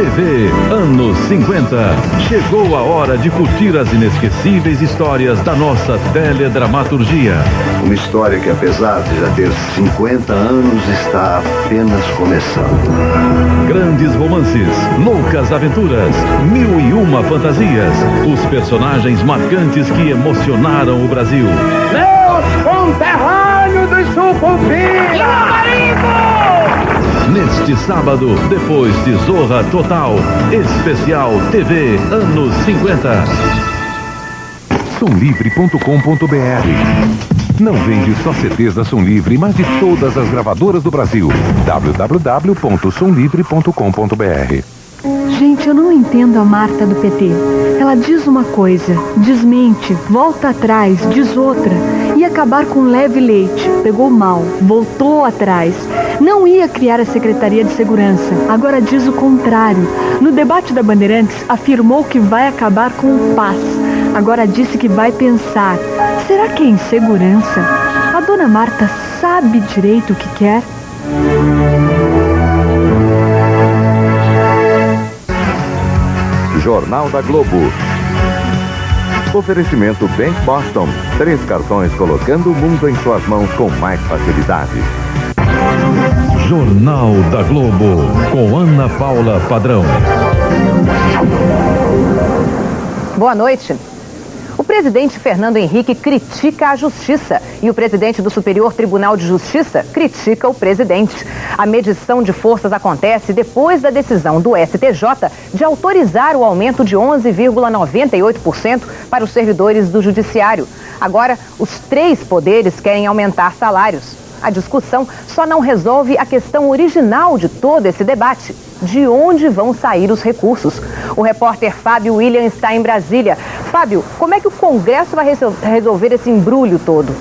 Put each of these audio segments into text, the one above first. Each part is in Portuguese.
TV Anos 50. Chegou a hora de curtir as inesquecíveis histórias da nossa teledramaturgia. Uma história que, apesar de já ter 50 anos, está apenas começando. Grandes romances, loucas aventuras, 1001 fantasias. Os personagens marcantes que emocionaram o Brasil. Meus conterrâneos dos Sucupira! Neste sábado, depois de Zorra Total, especial TV Anos 50. Somlivre.com.br. Não vende só CDs da Som Livre, mas de todas as gravadoras do Brasil. www.somlivre.com.br. Gente, eu não entendo a Marta do PT. Ela diz uma coisa, desmente, volta atrás, diz outra. Ia acabar com Leve Leite, pegou mal, voltou atrás. Não ia criar a Secretaria de Segurança, agora diz o contrário. No debate da Bandeirantes, afirmou que vai acabar com o PAS. Agora disse que vai pensar. Será que é insegurança? A dona Marta sabe direito o que quer? Jornal da Globo. Oferecimento Bank Boston. 3 cartões colocando o mundo em suas mãos com mais facilidade. Jornal da Globo, com Ana Paula Padrão. Boa noite. O presidente Fernando Henrique critica a justiça e o presidente do Superior Tribunal de Justiça critica o presidente. A medição de forças acontece depois da decisão do STJ de autorizar o aumento de 11,98% para os servidores do Judiciário. Agora, os 3 poderes querem aumentar salários. A discussão só não resolve a questão original de todo esse debate: de onde vão sair os recursos. O repórter Fábio William está em Brasília. Fábio, como é que o Congresso vai resolver esse embrulho todo?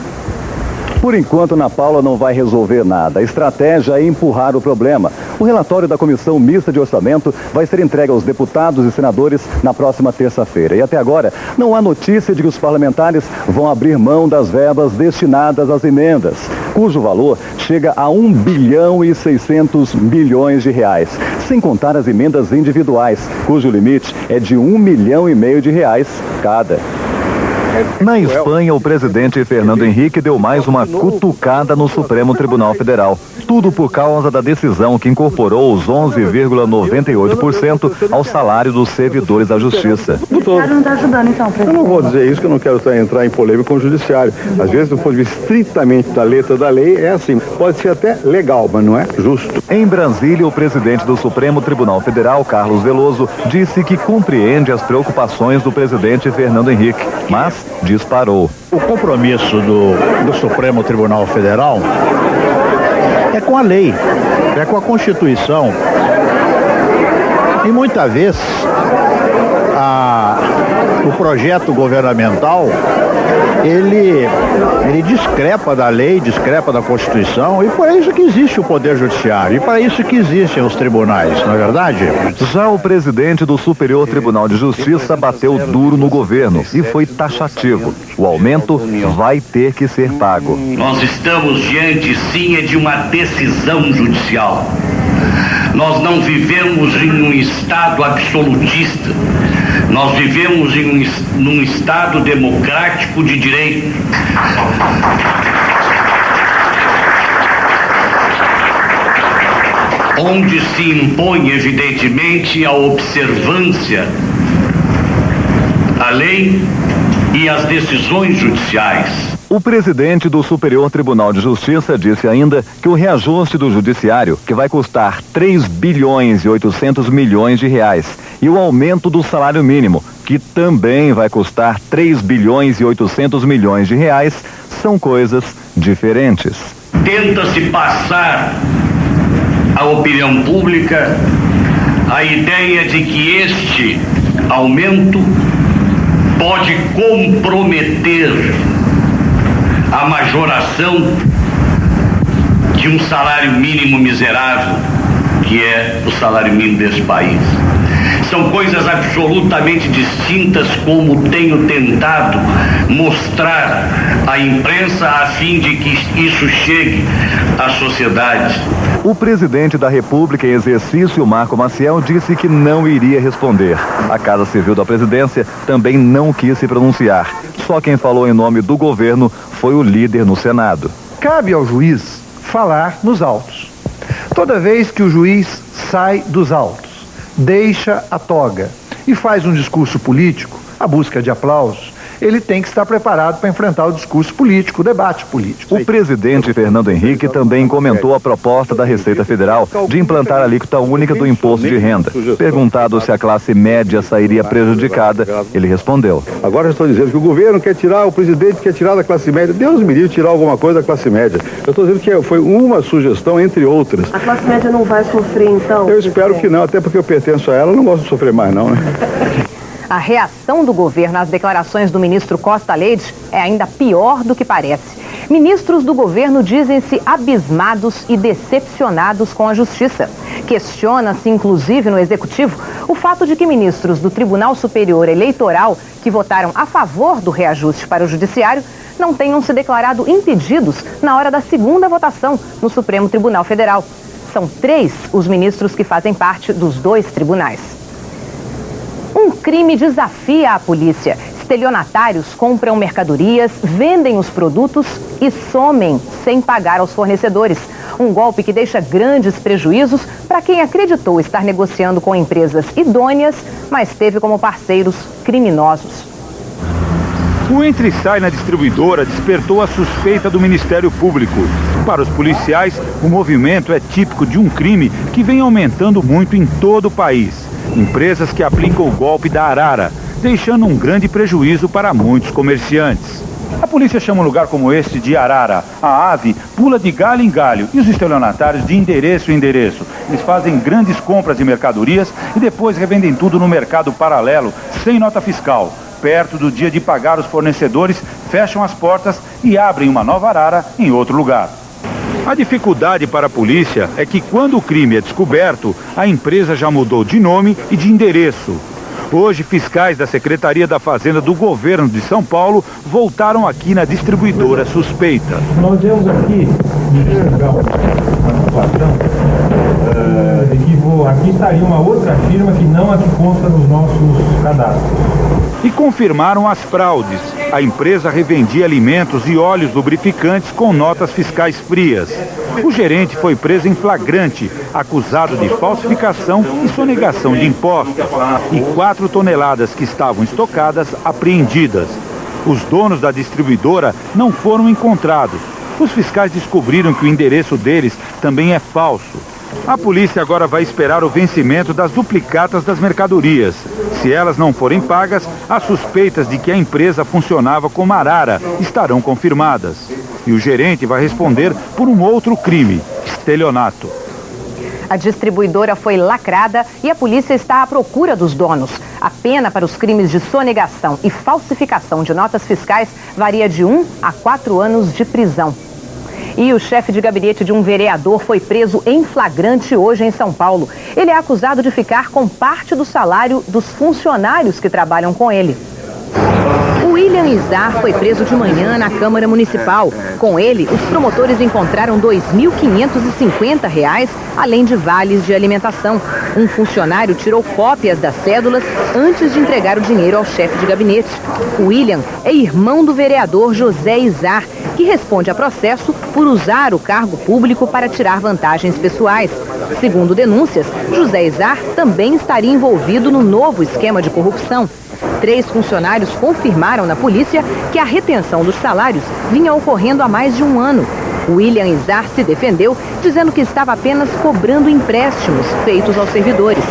Por enquanto, Ana Paula, não vai resolver nada. A estratégia é empurrar o problema. O relatório da Comissão Mista de Orçamento vai ser entregue aos deputados e senadores na próxima terça-feira. E até agora, não há notícia de que os parlamentares vão abrir mão das verbas destinadas às emendas, cujo valor chega a 1 bilhão e 600 milhões de reais, sem contar as emendas individuais, cujo limite é de 1,5 milhão de reais cada. Na Espanha, o presidente Fernando Henrique deu mais uma cutucada no Supremo Tribunal Federal. Tudo por causa da decisão que incorporou os 11,98% ao salário dos servidores da Justiça. O Judiciário não está ajudando, então, presidente? Eu não vou dizer isso, que eu não quero entrar em polêmica com o Judiciário. Às vezes, do ponto de vista estritamente da letra da lei, é assim. Pode ser até legal, mas não é justo. Em Brasília, o presidente do Supremo Tribunal Federal, Carlos Veloso, disse que compreende as preocupações do presidente Fernando Henrique, mas disparou. O compromisso do Supremo Tribunal Federal é com a lei, é com a Constituição. E muitas vezes o projeto governamental ele discrepa da lei, discrepa da Constituição, e por isso que existe o Poder Judiciário, e para isso que existem os tribunais, não é verdade? Já o presidente do Superior Tribunal de Justiça bateu duro no governo e foi taxativo. O aumento vai ter que ser pago. Nós estamos diante, sim, de uma decisão judicial. Nós não vivemos em um Estado absolutista. Nós vivemos num Estado democrático de direito. Onde se impõe, evidentemente, a observância à lei e às decisões judiciais. O presidente do Superior Tribunal de Justiça disse ainda que o reajuste do Judiciário, que vai custar 3 bilhões e 800 milhões de reais, e o aumento do salário mínimo, que também vai custar 3 bilhões e 800 milhões de reais, são coisas diferentes. Tenta-se passar à opinião pública a ideia de que este aumento pode comprometer a majoração de um salário mínimo miserável, que é o salário mínimo desse país. São coisas absolutamente distintas, como tenho tentado mostrar à imprensa a fim de que isso chegue à sociedade. O presidente da República em exercício, Marco Maciel, disse que não iria responder. A Casa Civil da Presidência também não quis se pronunciar. Só quem falou em nome do governo foi o líder no Senado. Cabe ao juiz falar nos autos. Toda vez que o juiz sai dos autos, deixa a toga e faz um discurso político, a busca de aplausos, ele tem que estar preparado para enfrentar o discurso político, o debate político. O presidente Fernando Henrique também comentou a proposta da Receita Federal de implantar a alíquota única do imposto de renda. Perguntado se a classe média sairia prejudicada, ele respondeu: Agora eu estou dizendo que o governo quer tirar, o presidente quer tirar da classe média. Deus me livre tirar alguma coisa da classe média. Eu estou dizendo que foi uma sugestão entre outras. A classe média não vai sofrer, então? Eu espero que não, até porque eu pertenço a ela, não gosto de sofrer mais não, né? A reação do governo às declarações do ministro Costa Leite é ainda pior do que parece. Ministros do governo dizem-se abismados e decepcionados com a justiça. Questiona-se, inclusive no executivo, o fato de que ministros do Tribunal Superior Eleitoral, que votaram a favor do reajuste para o judiciário, não tenham se declarado impedidos na hora da segunda votação no Supremo Tribunal Federal. São 3 os ministros que fazem parte dos 2 tribunais. Um crime desafia a polícia. Estelionatários compram mercadorias, vendem os produtos e somem sem pagar aos fornecedores. Um golpe que deixa grandes prejuízos para quem acreditou estar negociando com empresas idôneas, mas teve como parceiros criminosos. O entra e sai na distribuidora despertou a suspeita do Ministério Público. Para os policiais, o movimento é típico de um crime que vem aumentando muito em todo o país. Empresas que aplicam o golpe da arara, deixando um grande prejuízo para muitos comerciantes. A polícia chama um lugar como este de arara. A ave pula de galho em galho e os estelionatários de endereço em endereço. Eles fazem grandes compras de mercadorias e depois revendem tudo no mercado paralelo, sem nota fiscal. Perto do dia de pagar os fornecedores, fecham as portas e abrem uma nova arara em outro lugar. A dificuldade para a polícia é que quando o crime é descoberto, a empresa já mudou de nome e de endereço. Hoje, fiscais da Secretaria da Fazenda do Governo de São Paulo voltaram aqui na distribuidora suspeita. Nós vemos aqui investigar uma situação de que aqui estaria uma outra firma que não a que consta nos nossos cadastros. E confirmaram as fraudes. A empresa revendia alimentos e óleos lubrificantes com notas fiscais frias. O gerente foi preso em flagrante, acusado de falsificação e sonegação de impostos. E 4 toneladas que estavam estocadas apreendidas. Os donos da distribuidora não foram encontrados. Os fiscais descobriram que o endereço deles também é falso. A polícia agora vai esperar o vencimento das duplicatas das mercadorias. Se elas não forem pagas, as suspeitas de que a empresa funcionava como arara estarão confirmadas. E o gerente vai responder por um outro crime, estelionato. A distribuidora foi lacrada e a polícia está à procura dos donos. A pena para os crimes de sonegação e falsificação de notas fiscais varia de 1 a 4 anos de prisão. E o chefe de gabinete de um vereador foi preso em flagrante hoje em São Paulo. Ele é acusado de ficar com parte do salário dos funcionários que trabalham com ele. O William Izar foi preso de manhã na Câmara Municipal. Com ele, os promotores encontraram R$ 2.550, além de vales de alimentação. Um funcionário tirou cópias das cédulas antes de entregar o dinheiro ao chefe de gabinete. O William é irmão do vereador José Izar, que responde a processo por usar o cargo público para tirar vantagens pessoais. Segundo denúncias, José Izar também estaria envolvido no novo esquema de corrupção. 3 funcionários confirmaram na polícia que a retenção dos salários vinha ocorrendo há mais de um ano. William Izar se defendeu, dizendo que estava apenas cobrando empréstimos feitos aos servidores.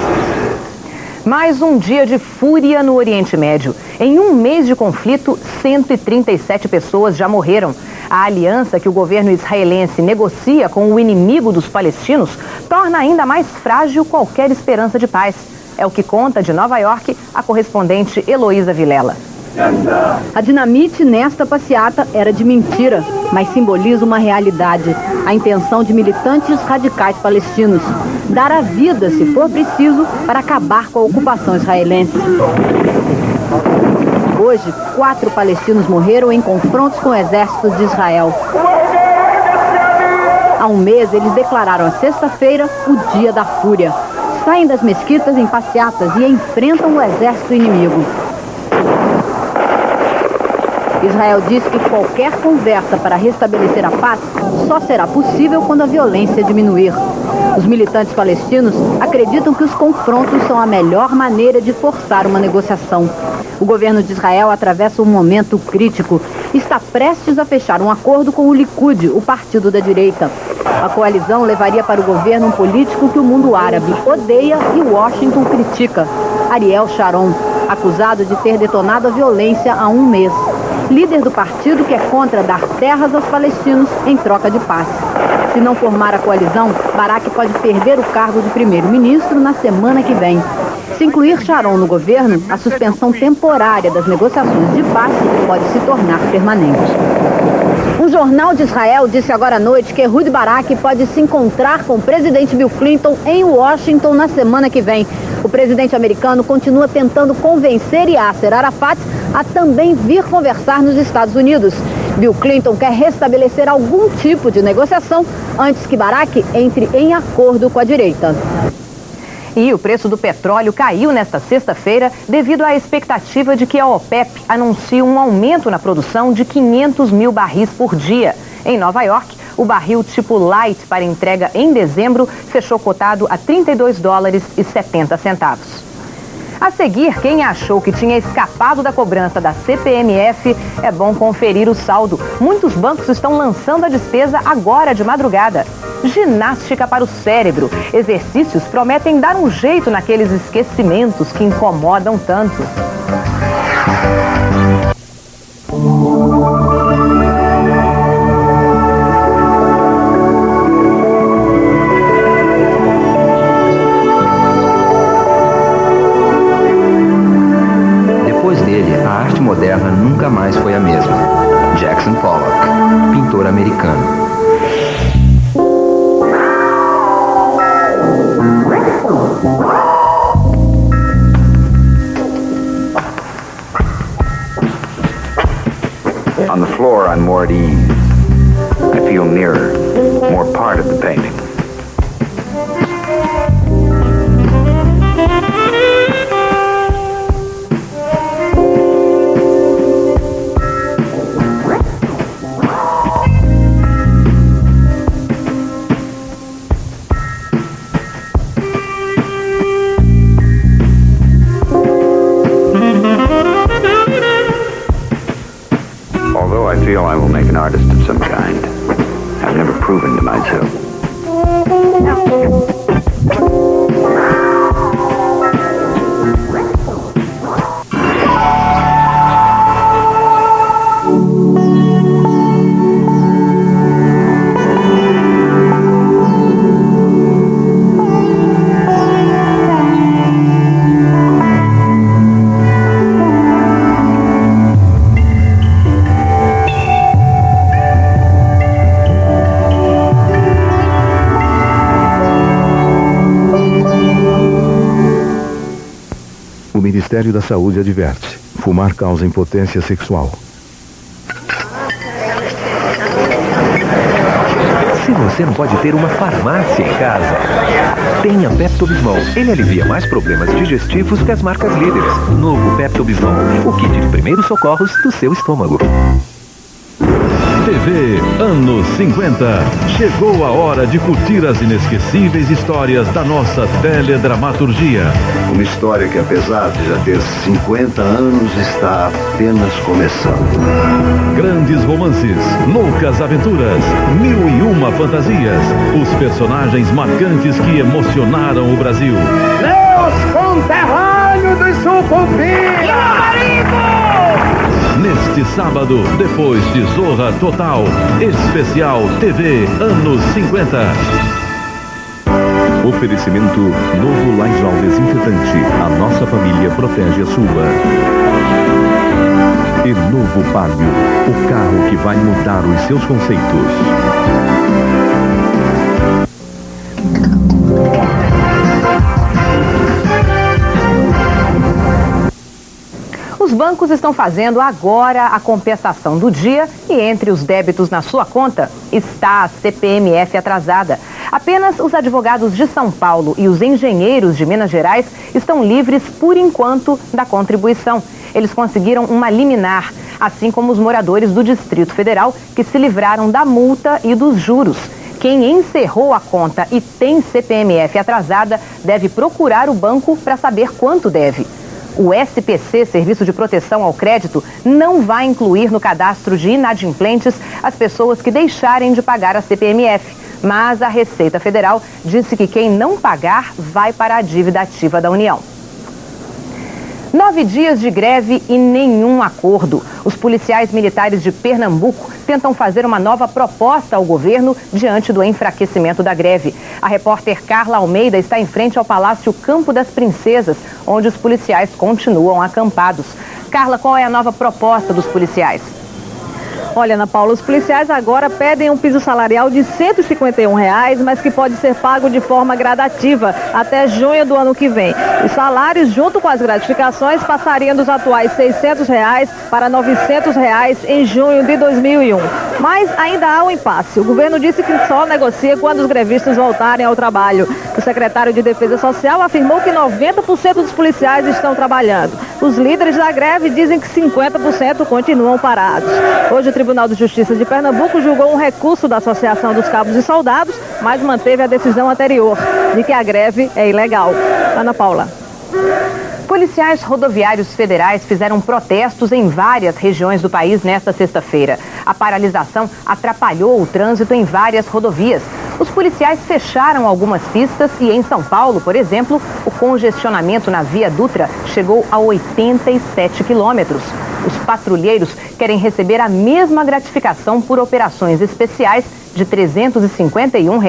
Mais um dia de fúria no Oriente Médio. Em um mês de conflito, 137 pessoas já morreram. A aliança que o governo israelense negocia com o inimigo dos palestinos torna ainda mais frágil qualquer esperança de paz. É o que conta de Nova York a correspondente Heloísa Vilela. A dinamite nesta passeata era de mentira, mas simboliza uma realidade. A intenção de militantes radicais palestinos. Dar a vida, se for preciso, para acabar com a ocupação israelense. Hoje, 4 palestinos morreram em confrontos com o exército de Israel. Há um mês, eles declararam a sexta-feira o Dia da Fúria. Saem das mesquitas em passeatas e enfrentam o exército inimigo. Israel diz que qualquer conversa para restabelecer a paz só será possível quando a violência diminuir. Os militantes palestinos acreditam que os confrontos são a melhor maneira de forçar uma negociação. O governo de Israel atravessa um momento crítico. Está prestes a fechar um acordo com o Likud, o partido da direita. A coalizão levaria para o governo um político que o mundo árabe odeia e Washington critica. Ariel Sharon, acusado de ter detonado a violência há um mês. Líder do partido que é contra dar terras aos palestinos em troca de paz. Se não formar a coalizão, Barak pode perder o cargo de primeiro-ministro na semana que vem. Se incluir Sharon no governo, a suspensão temporária das negociações de paz pode se tornar permanente. Um jornal de Israel disse agora à noite que Ehud Barak pode se encontrar com o presidente Bill Clinton em Washington na semana que vem. O presidente americano continua tentando convencer Yasser Arafat a também vir conversar nos Estados Unidos. Bill Clinton quer restabelecer algum tipo de negociação antes que Barak entre em acordo com a direita. E o preço do petróleo caiu nesta sexta-feira devido à expectativa de que a OPEP anuncie um aumento na produção de 500 mil barris por dia. Em Nova York, o barril tipo light para entrega em dezembro fechou cotado a $32,70. A seguir, quem achou que tinha escapado da cobrança da CPMF, é bom conferir o saldo. Muitos bancos estão lançando a despesa agora de madrugada. Ginástica para o cérebro. Exercícios prometem dar um jeito naqueles esquecimentos que incomodam tanto. Moderna nunca mais foi a mesma. Jackson Pollock, pintor americano. On the floor, I'm more at ease. I feel nearer, more part of the painting. I feel I will make an artist of some kind. I've never proven to myself. O Ministério da Saúde adverte: fumar causa impotência sexual. Se você não pode ter uma farmácia em casa, tenha Pepto-Bismol. Ele alivia mais problemas digestivos que as marcas líderes. Novo Pepto-Bismol, o kit de primeiros socorros do seu estômago. TV Anos 50. Chegou a hora de curtir as inesquecíveis histórias da nossa teledramaturgia. Uma história que, apesar de já ter 50 anos, está apenas começando. Grandes romances, loucas aventuras, 1001 fantasias. Os personagens marcantes que emocionaram o Brasil. Meus conterrâneos dos Sucupira! Neste sábado, depois de Zorra Total, especial TV Anos 50. Oferecimento novo Lysol desinfetante. A nossa família protege a sua. E novo Palio, o carro que vai mudar os seus conceitos. Os bancos estão fazendo agora a compensação do dia e entre os débitos na sua conta está a CPMF atrasada. Apenas os advogados de São Paulo e os engenheiros de Minas Gerais estão livres, por enquanto, da contribuição. Eles conseguiram uma liminar, assim como os moradores do Distrito Federal, que se livraram da multa e dos juros. Quem encerrou a conta e tem CPMF atrasada deve procurar o banco para saber quanto deve. O SPC, Serviço de Proteção ao Crédito, não vai incluir no cadastro de inadimplentes as pessoas que deixarem de pagar a CPMF. Mas a Receita Federal disse que quem não pagar vai para a dívida ativa da União. 9 dias de greve e nenhum acordo. Os policiais militares de Pernambuco tentam fazer uma nova proposta ao governo diante do enfraquecimento da greve. A repórter Carla Almeida está em frente ao Palácio Campo das Princesas, onde os policiais continuam acampados. Carla, qual é a nova proposta dos policiais? Olha, Ana Paula, os policiais agora pedem um piso salarial de R$ 151, mas que pode ser pago de forma gradativa até junho do ano que vem. Os salários, junto com as gratificações, passariam dos atuais R$ 600 para R$ 900 em junho de 2001. Mas ainda há um impasse. O governo disse que só negocia quando os grevistas voltarem ao trabalho. O secretário de Defesa Social afirmou que 90% dos policiais estão trabalhando. Os líderes da greve dizem que 50% continuam parados. Hoje, o Tribunal de Justiça de Pernambuco julgou um recurso da Associação dos Cabos e Soldados, mas manteve a decisão anterior, de que a greve é ilegal. Ana Paula. Policiais rodoviários federais fizeram protestos em várias regiões do país nesta sexta-feira. A paralisação atrapalhou o trânsito em várias rodovias. Os policiais fecharam algumas pistas e em São Paulo, por exemplo, o congestionamento na Via Dutra chegou a 87 quilômetros. Os patrulheiros querem receber a mesma gratificação por operações especiais de R$ 351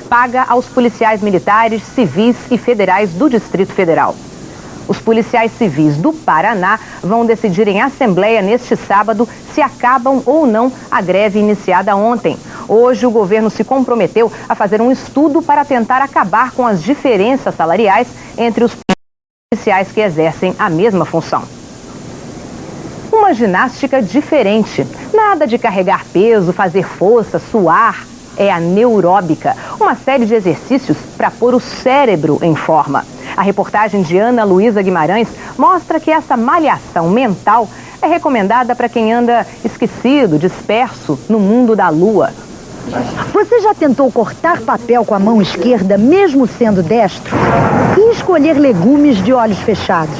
paga aos policiais militares, civis e federais do Distrito Federal. Os policiais civis do Paraná vão decidir em assembleia neste sábado se acabam ou não a greve iniciada ontem. Hoje, o governo se comprometeu a fazer um estudo para tentar acabar com as diferenças salariais entre os policiais que exercem a mesma função. Uma ginástica diferente. Nada de carregar peso, fazer força, suar. É a neuróbica, uma série de exercícios para pôr o cérebro em forma. A reportagem de Ana Luísa Guimarães mostra que essa malhação mental é recomendada para quem anda esquecido, disperso no mundo da lua. Você já tentou cortar papel com a mão esquerda, mesmo sendo destro? E escolher legumes de olhos fechados?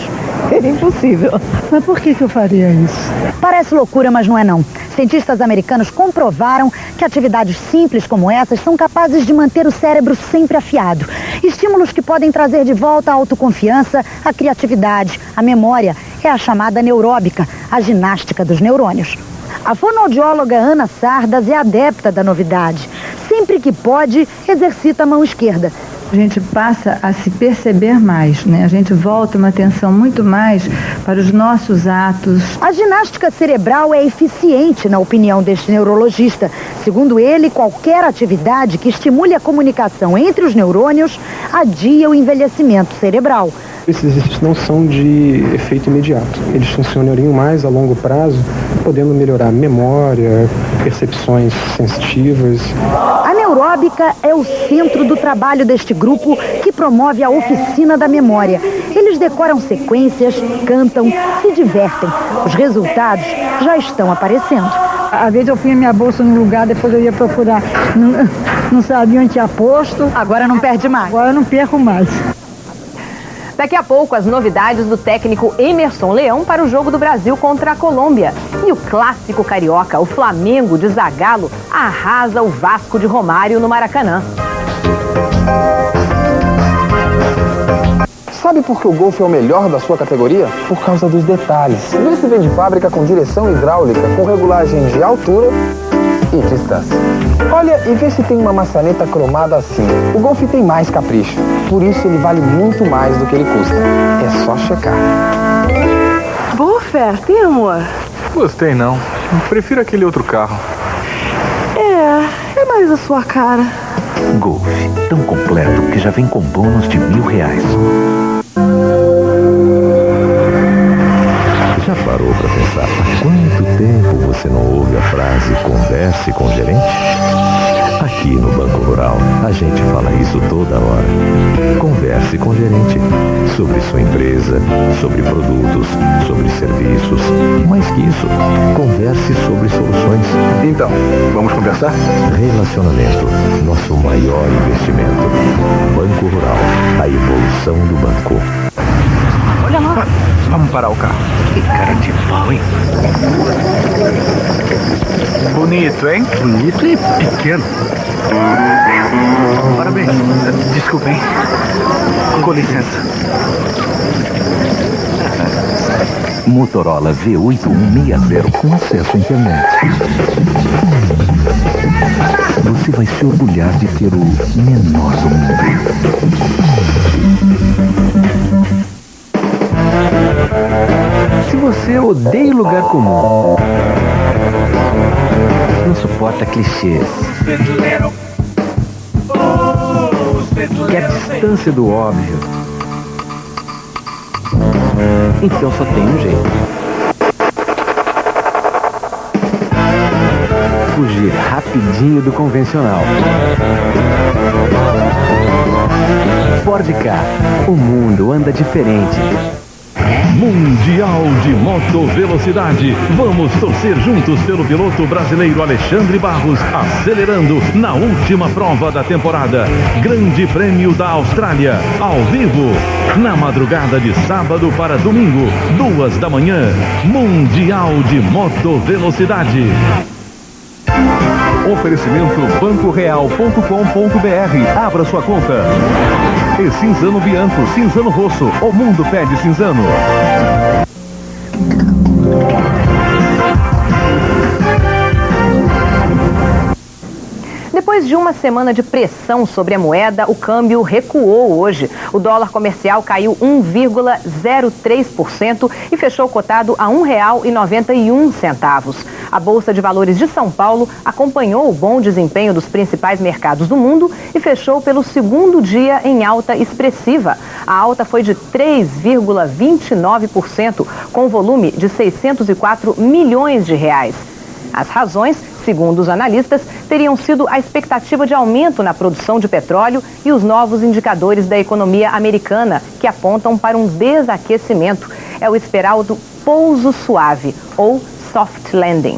É impossível. Mas por que eu faria isso? Parece loucura, mas não é não. Cientistas americanos comprovaram que atividades simples como essas são capazes de manter o cérebro sempre afiado. Estímulos que podem trazer de volta a autoconfiança, a criatividade, a memória. É a chamada neuróbica, a ginástica dos neurônios. A fonoaudióloga Ana Sardas é adepta da novidade. Sempre que pode, exercita a mão esquerda. A gente passa a se perceber mais, né? A gente volta uma atenção muito mais para os nossos atos. A ginástica cerebral é eficiente, na opinião deste neurologista. Segundo ele, qualquer atividade que estimule a comunicação entre os neurônios adia o envelhecimento cerebral. Esses exercícios não são de efeito imediato. Eles funcionariam mais a longo prazo, podendo melhorar a memória, percepções sensitivas. A neuróbica é o centro do trabalho deste grupo que promove a oficina da memória. Eles decoram sequências, cantam, se divertem. Os resultados já estão aparecendo. Às vezes eu punha minha bolsa num lugar, depois eu ia procurar. Não sabia onde tinha posto. Agora não perde mais. Agora eu não perco mais. Daqui a pouco, as novidades do técnico Emerson Leão para o jogo do Brasil contra a Colômbia. E o clássico carioca, o Flamengo de Zagallo, arrasa o Vasco de Romário no Maracanã. Sabe por que o Golf é o melhor da sua categoria? Por causa dos detalhes. Esse vem de fábrica com direção hidráulica, com regulagem de altura e distância. Olha e vê se tem uma maçaneta cromada assim. O Golf tem mais capricho. Por isso ele vale muito mais do que ele custa. É só checar. Boa oferta, hein, amor? Gostei não. Prefiro aquele outro carro. É mais a sua cara. Golf, tão completo que já vem com bônus de R$1.000. Já parou para pensar há quanto tempo você não ouve a frase "converse com o gerente"? Aqui no Banco Rural, a gente fala isso toda hora. Converse com o gerente sobre sua empresa, sobre produtos, sobre serviços. Mais que isso, converse sobre soluções. Então, vamos conversar? Relacionamento, nosso maior investimento. Banco Rural, a evolução do banco. Olha lá. Vamos parar o carro. Que cara de pau, hein? Bonito, hein? Bonito e pequeno. Parabéns. Desculpa, hein? Com licença. Motorola V8160 com acesso à internet. Você vai se orgulhar de ter o menor do mundo. Se você odeia lugar comum, não suporta clichês, quer distância do óbvio, então só tem um jeito: fugir rapidinho do convencional. Ford Ka, o mundo anda diferente. Mundial de Motovelocidade. Vamos torcer juntos pelo piloto brasileiro Alexandre Barros, acelerando na última prova da temporada. Grande Prêmio da Austrália, ao vivo, na madrugada de sábado para domingo, 2 da manhã. Mundial de Motovelocidade. Oferecimento bancoreal.com.br. Abra sua conta. E Cinzano Bianco, Cinzano Rosso, o mundo pede Cinzano. Depois de uma semana de pressão sobre a moeda, o câmbio recuou hoje. O dólar comercial caiu 1,03% e fechou cotado a R$ 1,91. A Bolsa de Valores de São Paulo acompanhou o bom desempenho dos principais mercados do mundo e fechou pelo segundo dia em alta expressiva. A alta foi de 3,29%, com volume de 604 milhões de reais. As razões, segundo os analistas, teriam sido a expectativa de aumento na produção de petróleo e os novos indicadores da economia americana, que apontam para um desaquecimento. É o esperado pouso suave, ou soft landing.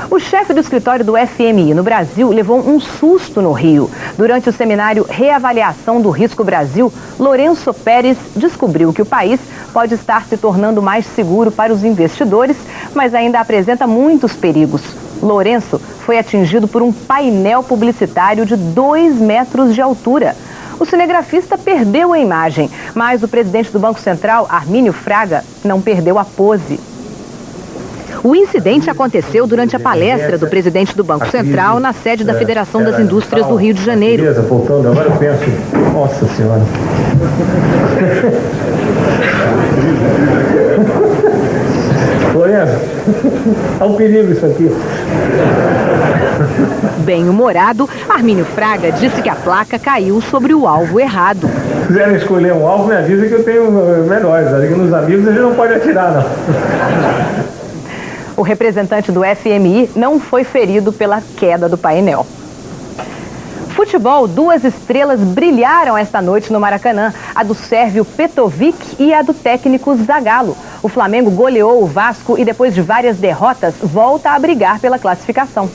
O chefe do escritório do FMI no Brasil levou um susto no Rio. Durante o seminário Reavaliação do Risco Brasil, Lourenço Pérez descobriu que o país pode estar se tornando mais seguro para os investidores, mas ainda apresenta muitos perigos. Lourenço foi atingido por um painel publicitário de 2 metros de altura. O cinegrafista perdeu a imagem, mas o presidente do Banco Central, Armínio Fraga, não perdeu a pose. O incidente aconteceu durante a palestra do presidente do Banco Central na sede da Federação das Indústrias do Rio de Janeiro. Beleza, voltando, agora eu penso, nossa senhora. Lourenço, tá um perigo isso aqui. Bem-humorado, Armínio Fraga disse que a placa caiu sobre o alvo errado. Se quiserem escolher um alvo, me avisa que eu tenho melhores. Aqui nos amigos a gente não pode atirar, não. O representante do FMI não foi ferido pela queda do painel. Futebol, 2 estrelas brilharam esta noite no Maracanã, a do sérvio Petrovic e a do técnico Zagallo. O Flamengo goleou o Vasco e depois de várias derrotas, volta a brigar pela classificação.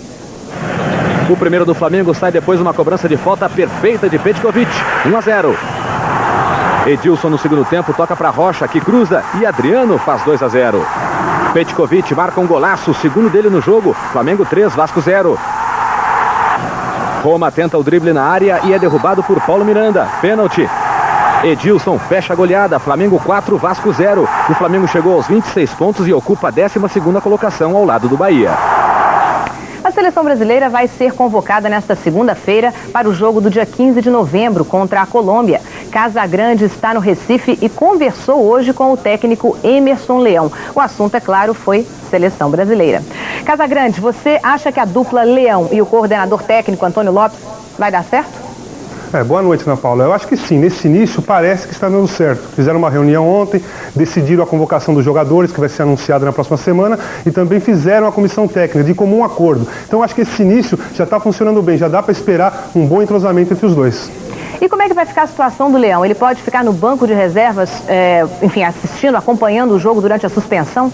O primeiro do Flamengo sai depois de uma cobrança de falta perfeita de Petkovic, 1-0. Edilson no segundo tempo toca para Rocha, que cruza, e Adriano faz 2-0. Petkovic marca um golaço, o segundo dele no jogo. Flamengo 3, Vasco 0. Roma tenta o drible na área e é derrubado por Paulo Miranda. Pênalti. Edilson fecha a goleada. Flamengo 4, Vasco 0. O Flamengo chegou aos 26 pontos e ocupa a 12ª colocação ao lado do Bahia. A seleção brasileira vai ser convocada nesta segunda-feira para o jogo do dia 15 de novembro contra a Colômbia. Casagrande está no Recife e conversou hoje com o técnico Emerson Leão. O assunto, é claro, foi seleção brasileira. Casagrande, você acha que a dupla Leão e o coordenador técnico Antônio Lopes vai dar certo? Boa noite, Ana Paula. Eu acho que sim, nesse início parece que está dando certo. Fizeram uma reunião ontem, decidiram a convocação dos jogadores, que vai ser anunciada na próxima semana, e também fizeram a comissão técnica de comum acordo. Então eu acho que esse início já está funcionando bem, já dá para esperar um bom entrosamento entre os dois. E como é que vai ficar a situação do Leão? Ele pode ficar no banco de reservas, enfim, assistindo, acompanhando o jogo durante a suspensão?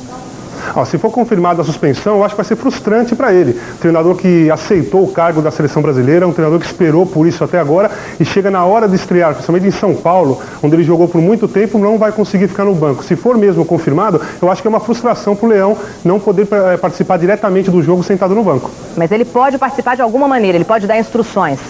Se for confirmada a suspensão, eu acho que vai ser frustrante para ele. Treinador que aceitou o cargo da seleção brasileira, um treinador que esperou por isso até agora e chega na hora de estrear, principalmente em São Paulo, onde ele jogou por muito tempo, não vai conseguir ficar no banco. Se for mesmo confirmado, eu acho que é uma frustração para o Leão não poder participar diretamente do jogo sentado no banco. Mas ele pode participar de alguma maneira, ele pode dar instruções.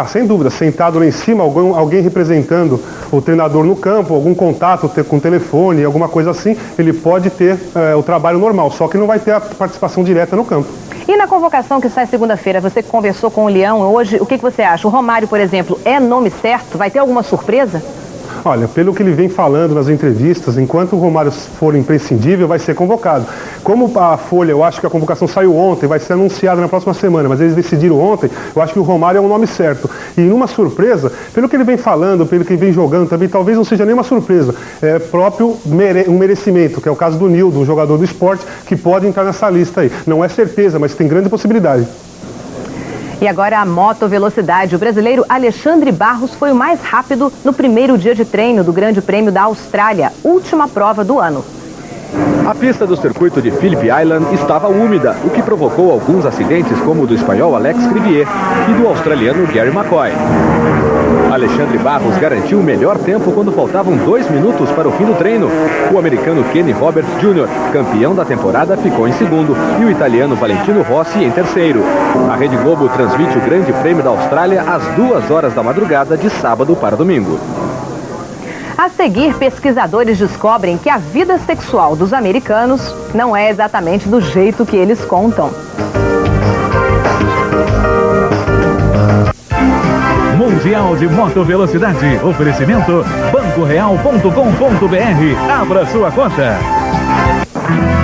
Sem dúvida, sentado lá em cima, alguém representando o treinador no campo, algum contato com telefone, alguma coisa assim, ele pode ter o trabalho normal, só que não vai ter a participação direta no campo. E na convocação que sai segunda-feira, você que conversou com o Leão hoje, o que você acha? O Romário, por exemplo, é nome certo? Vai ter alguma surpresa? Olha, pelo que ele vem falando nas entrevistas, enquanto o Romário for imprescindível, vai ser convocado. Como a Folha, eu acho que a convocação saiu ontem, vai ser anunciada na próxima semana, mas eles decidiram ontem, eu acho que o Romário é o nome certo. E numa surpresa, pelo que ele vem falando, pelo que ele vem jogando também, talvez não seja nenhuma surpresa. É próprio um merecimento, que é o caso do Nildo, um jogador do esporte, que pode entrar nessa lista aí. Não é certeza, mas tem grande possibilidade. E agora a motovelocidade. O brasileiro Alexandre Barros foi o mais rápido no primeiro dia de treino do Grande Prêmio da Austrália, última prova do ano. A pista do circuito de Phillip Island estava úmida, o que provocou alguns acidentes, como o do espanhol Alex Crivier e do australiano Gary McCoy. Alexandre Barros garantiu o melhor tempo quando faltavam 2 minutos para o fim do treino. O americano Kenny Roberts Jr., campeão da temporada, ficou em segundo e o italiano Valentino Rossi em terceiro. A Rede Globo transmite o Grande Prêmio da Austrália às 2 horas da madrugada de sábado para domingo. A seguir, pesquisadores descobrem que a vida sexual dos americanos não é exatamente do jeito que eles contam. Mundial de Motovelocidade. Oferecimento bancoreal.com.br. Abra sua conta.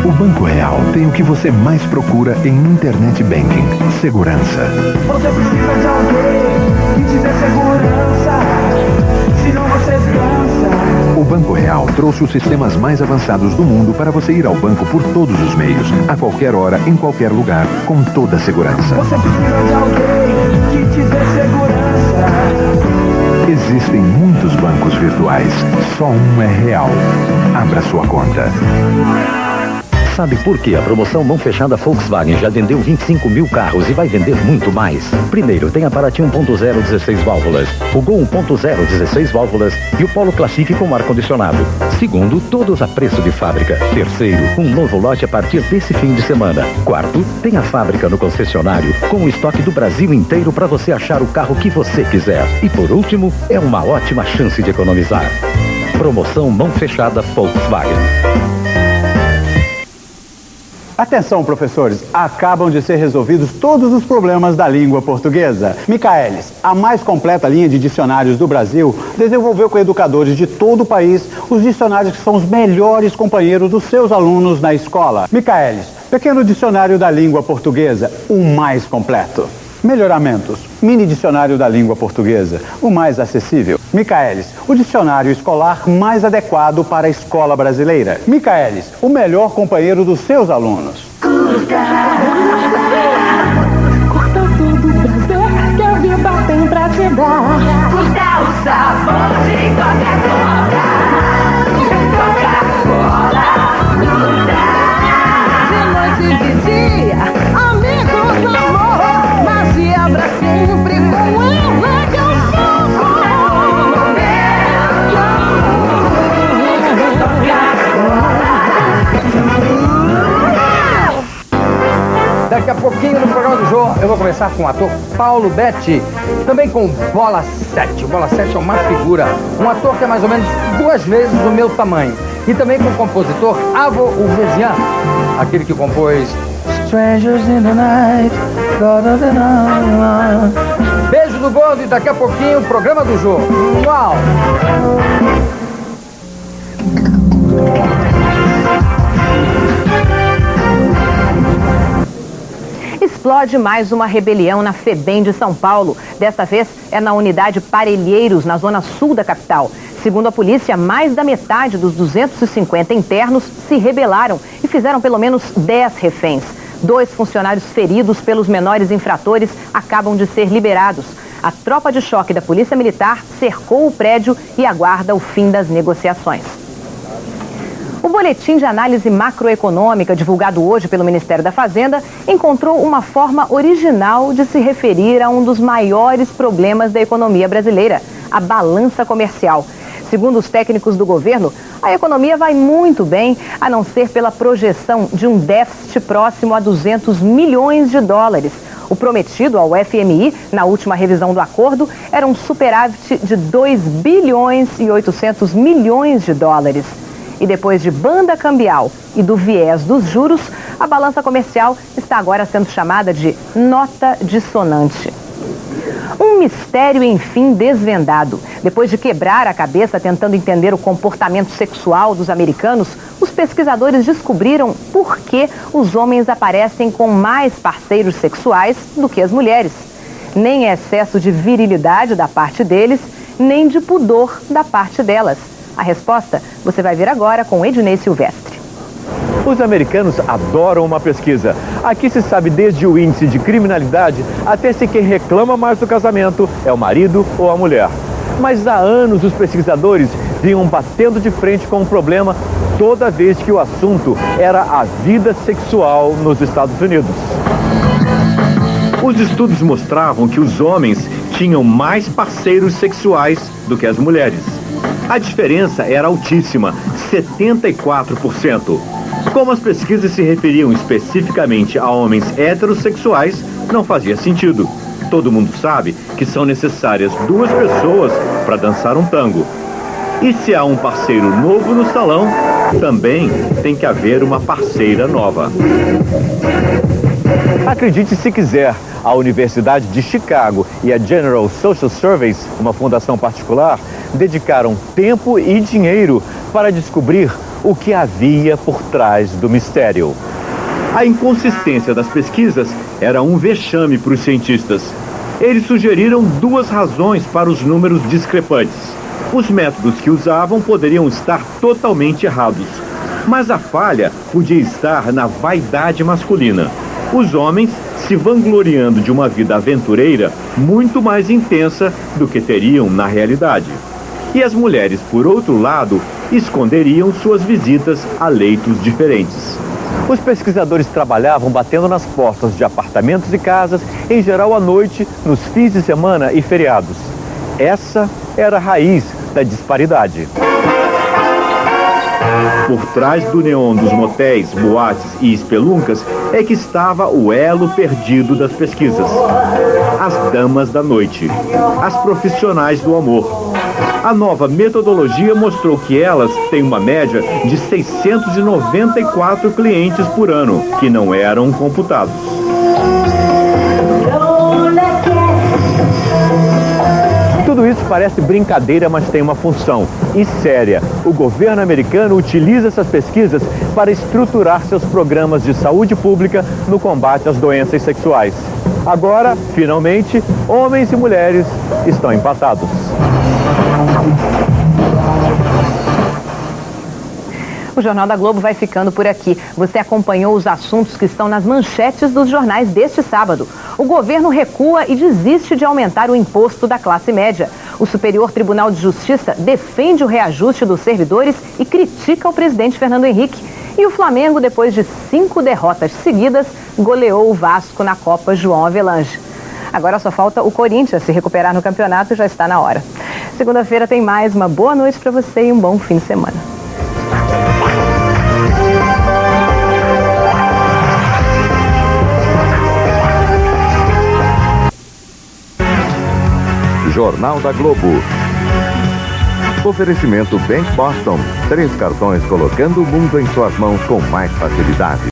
O Banco Real tem o que você mais procura em Internet Banking: segurança. Você precisa de alguém que te dê segurança, senão você cansa. O Banco Real trouxe os sistemas mais avançados do mundo para você ir ao banco por todos os meios, a qualquer hora, em qualquer lugar, com toda a segurança. Você precisa de alguém que te dê segurança. Existem muitos bancos virtuais, só um é real. Abra sua conta. Sabe por que a promoção mão fechada Volkswagen já vendeu 25 mil carros e vai vender muito mais? Primeiro, tem a Paraty 1.0 16 válvulas, o Gol 1.0 16 válvulas e o Polo Classic com ar-condicionado. Segundo, todos a preço de fábrica. Terceiro, um novo lote a partir desse fim de semana. Quarto, tem a fábrica no concessionário com o estoque do Brasil inteiro para você achar o carro que você quiser. E por último, é uma ótima chance de economizar. Promoção mão fechada Volkswagen. Atenção, professores, acabam de ser resolvidos todos os problemas da língua portuguesa. Michaelis, a mais completa linha de dicionários do Brasil, desenvolveu com educadores de todo o país os dicionários que são os melhores companheiros dos seus alunos na escola. Michaelis, pequeno dicionário da língua portuguesa, o mais completo. Melhoramentos, mini dicionário da língua portuguesa, o mais acessível. Michaelis, o dicionário escolar mais adequado para a escola brasileira. Michaelis, o melhor companheiro dos seus alunos. Curta todo o prazer que a vida tem pra te dar. Curta o sabor de Coca-Cola. Coca-Cola, curta. De noite e de dia, amigos, amor. Mas se abra sempre com ela que eu Daqui a pouquinho no programa do Jô, eu vou começar com o ator Paulo Betti, também com Bola 7. O Bola 7 é uma figura, um ator que é mais ou menos 2 vezes o meu tamanho. E também com o compositor Avo Uvezian, aquele que compôs Strangers in the Night. Beijo do gordo e daqui a pouquinho o programa do Jô. Uau! Explode mais uma rebelião na FEBEM de São Paulo. Desta vez é na unidade Parelheiros, na zona sul da capital. Segundo a polícia, mais da metade dos 250 internos se rebelaram e fizeram pelo menos 10 reféns. 2 funcionários feridos pelos menores infratores acabam de ser liberados. A tropa de choque da Polícia Militar cercou o prédio e aguarda o fim das negociações. O boletim de análise macroeconômica divulgado hoje pelo Ministério da Fazenda encontrou uma forma original de se referir a um dos maiores problemas da economia brasileira, a balança comercial. Segundo os técnicos do governo, a economia vai muito bem, a não ser pela projeção de um déficit próximo a 200 milhões de dólares. O prometido ao FMI, na última revisão do acordo, era um superávit de 2 bilhões e 800 milhões de dólares. E depois de banda cambial e do viés dos juros, a balança comercial está agora sendo chamada de nota dissonante. Um mistério, enfim, desvendado. Depois de quebrar a cabeça tentando entender o comportamento sexual dos americanos, os pesquisadores descobriram por que os homens aparecem com mais parceiros sexuais do que as mulheres. Nem excesso de virilidade da parte deles, nem de pudor da parte delas. A resposta você vai ver agora com Ednei Silvestre. Os americanos adoram uma pesquisa. Aqui se sabe desde o índice de criminalidade até se quem reclama mais do casamento é o marido ou a mulher. Mas há anos os pesquisadores vinham batendo de frente com o problema toda vez que o assunto era a vida sexual nos Estados Unidos. Os estudos mostravam que os homens tinham mais parceiros sexuais do que as mulheres. A diferença era altíssima, 74%. Como as pesquisas se referiam especificamente a homens heterossexuais, não fazia sentido. Todo mundo sabe que são necessárias 2 pessoas para dançar um tango. E se há um parceiro novo no salão, também tem que haver uma parceira nova. Acredite se quiser, a Universidade de Chicago e a General Social Surveys, uma fundação particular, dedicaram tempo e dinheiro para descobrir o que havia por trás do mistério. A inconsistência das pesquisas era um vexame para os cientistas. Eles sugeriram 2 razões para os números discrepantes. Os métodos que usavam poderiam estar totalmente errados, mas a falha podia estar na vaidade masculina. Os homens se vangloriando de uma vida aventureira muito mais intensa do que teriam na realidade. E as mulheres, por outro lado, esconderiam suas visitas a leitos diferentes. Os pesquisadores trabalhavam batendo nas portas de apartamentos e casas, em geral à noite, nos fins de semana e feriados. Essa era a raiz da disparidade. Por trás do neon dos motéis, boates e espeluncas é que estava o elo perdido das pesquisas. As damas da noite, as profissionais do amor. A nova metodologia mostrou que elas têm uma média de 694 clientes por ano, que não eram computados. Tudo isso parece brincadeira, mas tem uma função, e séria. O governo americano utiliza essas pesquisas para estruturar seus programas de saúde pública no combate às doenças sexuais. Agora, finalmente, homens e mulheres estão empatados. O Jornal da Globo vai ficando por aqui. Você acompanhou os assuntos que estão nas manchetes dos jornais deste sábado. O governo recua e desiste de aumentar o imposto da classe média. O Superior Tribunal de Justiça defende o reajuste dos servidores e critica o presidente Fernando Henrique. E o Flamengo, depois de 5 derrotas seguidas, goleou o Vasco na Copa João Avelange. Agora só falta o Corinthians se recuperar no campeonato e já está na hora. Segunda-feira tem mais. Uma boa noite para você e um bom fim de semana. Jornal da Globo. Oferecimento Bank Boston. 3 cartões colocando o mundo em suas mãos com mais facilidade.